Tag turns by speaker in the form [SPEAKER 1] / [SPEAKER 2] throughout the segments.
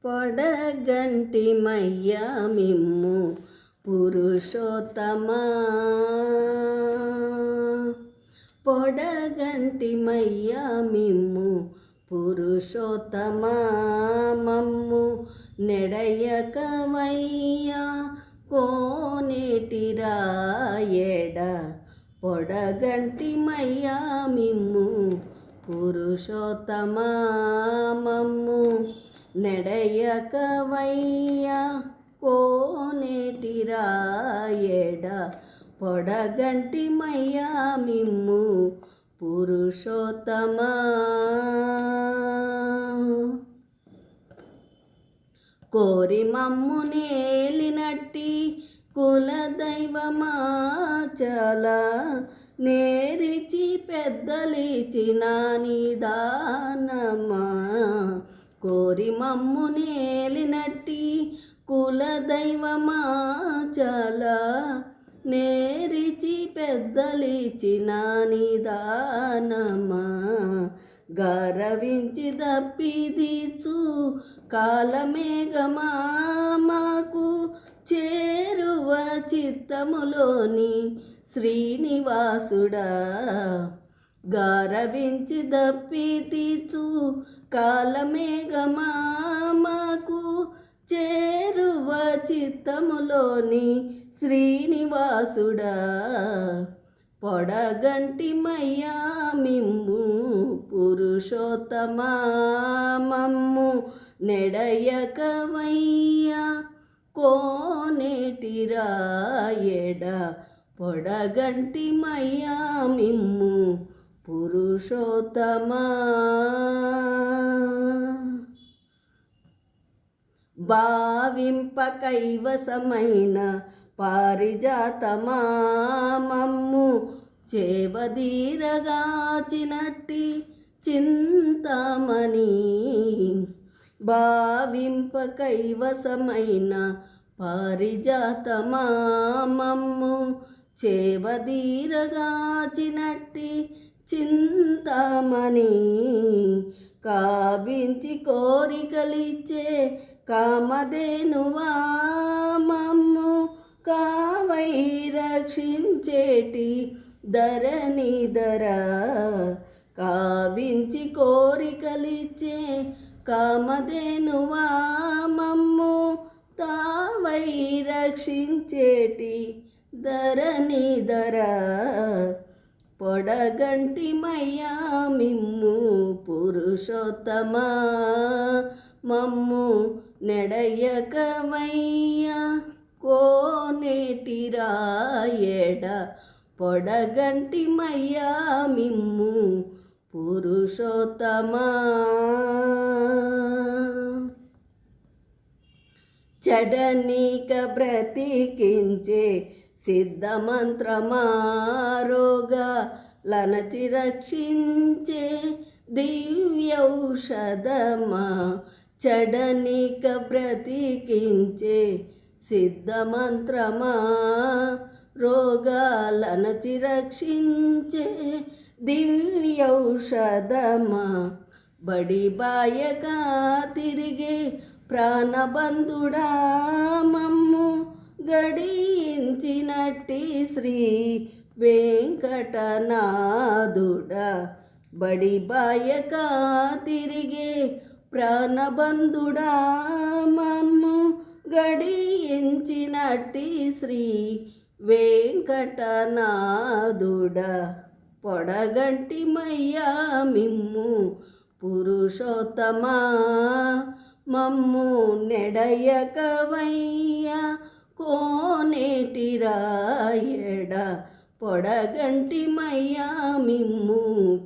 [SPEAKER 1] పొడగంటి మయ్యా మిమ్ము పురుషోత్తమా, పొడగంటి మయ్యా మిమ్ము పురుషోత్తమా, మమ్ము నెడయకవయ్యా కోనేటి రాయెడ, పొడగంటి మయ్యా మిమ్ము పురుషోత్తమా, మమ్ము నెడయకవయ్యా కోనేటి రాయెడ, పొడగంటి మయ్యా మిమ్ము పురుషోత్తమా. కోరి మమ్ము నేలినట్టి కులదైవమాచల, నేరిచి పెద్దలిచిన నిదానమా. కోరి మమ్ము నేలినట్టి కులదైవమాచల, నేరిచి పెద్దలిచిన నిదానమా. గరవించి దప్పిదీచు కాలమేఘమా, మాకు చేరువ చిత్తములోని శ్రీనివాసుడా. గారవించి దప్పిదీచు కాలమేఘమా, మాకు చేరువ చిత్తములోని శ్రీనివాసుడా. పొడగంటి మయ్యా మిమ్ము పురుషోత్తమా, మమ్ము నెడయకవయ్యా కోనేటి రాయెడ, పొడగంటి మయ్యా మిమ్ము పురుషోత్తమా. భావింప కైవసమైన పారిజాతమా, మమ్ము చేవదీరగాచినట్టి చింతామణి. భావింప కైవసమైన పారిజాతమా, మమ్ము చేవదీరగాచినట్టి చింతామణి. కావించి కోరికలిచ్చే కామధేనువా, మమ్ము కావై రక్షించేటి ధరణిధరా. కావించి కోరికలిచ్చే కామధేనువా, మమ్ము తావై రక్షించేటి ధరణిధరా. పొడగంటి మయ్యా మిమ్ము పురుషోత్తమా, మమ్ము నెడయకవయ్యా కోనేటి రాయెడ, పొడగంటి మయ్యా మిమ్ము పురుషోత్తమా. చెడనీక బ్రతికించే సిద్ధమంత్రమా, రోగాలనచి రక్షించే దివ్యౌషధమా. చెడనీక బ్రతికించే సిద్ధమంత్రమా, రోగాలనచి రక్షించే దివ్యౌషధమా. బడిబాయగా తిరిగే ప్రాణబంధుడా, మమ్ము గడించినట్టి శ్రీ వెంకటనాథుడా. బడిబాయగా తిరిగే ప్రాణబంధుడా, మమ్ము గడించినట్టి శ్రీ వెంకటనాథుడా. పొడగంటి మయ్యా మిమ్ము పురుషోత్తమా, మమ్ము నెడయకవయ్యా కోనేటి రాయెడ, పొడగంటి మయ్యా మిమ్ము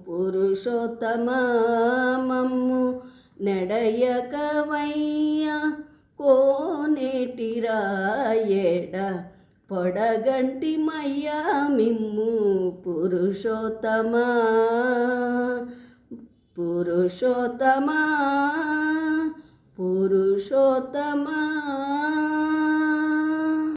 [SPEAKER 1] పురుషోత్తమా, మమ్ము నెడయకవయ్యా కోనేటి రాయెడ, పొడగంటి మయ్యా మిమ్ము పురుషోత్తమా. పురుషోత్తమా, పురుషోత్తమా.